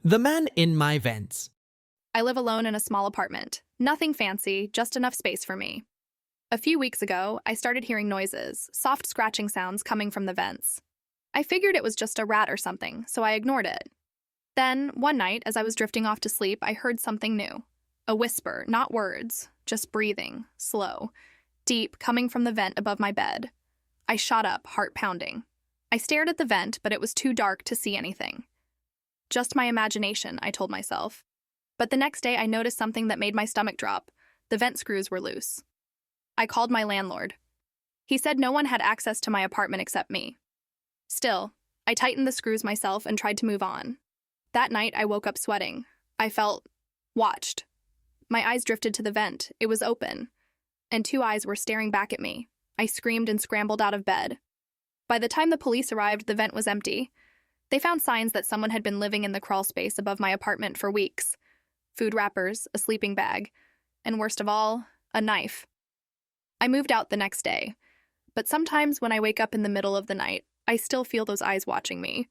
The man in my vents. I live alone in a small apartment. Nothing fancy, just enough space for me. A few weeks ago, I started hearing noises, soft scratching sounds coming from the vents. I figured it was just a rat or something, so I ignored it. Then, one night, as I was drifting off to sleep, I heard something new. A whisper, not words, just breathing, slow, deep, coming from the vent above my bed. I shot up, heart pounding. I stared at the vent, but it was too dark to see anything. Just my imagination, I told myself. But the next day I noticed something that made my stomach drop. The vent screws were loose. I called my landlord. He said no one had access to my apartment except me. Still, I tightened the screws myself and tried to move on. That night I woke up sweating. I felt watched. My eyes drifted to the vent. It was open, and two eyes were staring back at me. I screamed and scrambled out of bed. By the time the police arrived, the vent was empty. They found signs that someone had been living in the crawl space above my apartment for weeks. Food wrappers, a sleeping bag, and worst of all, a knife. I moved out the next day, but sometimes when I wake up in the middle of the night, I still feel those eyes watching me.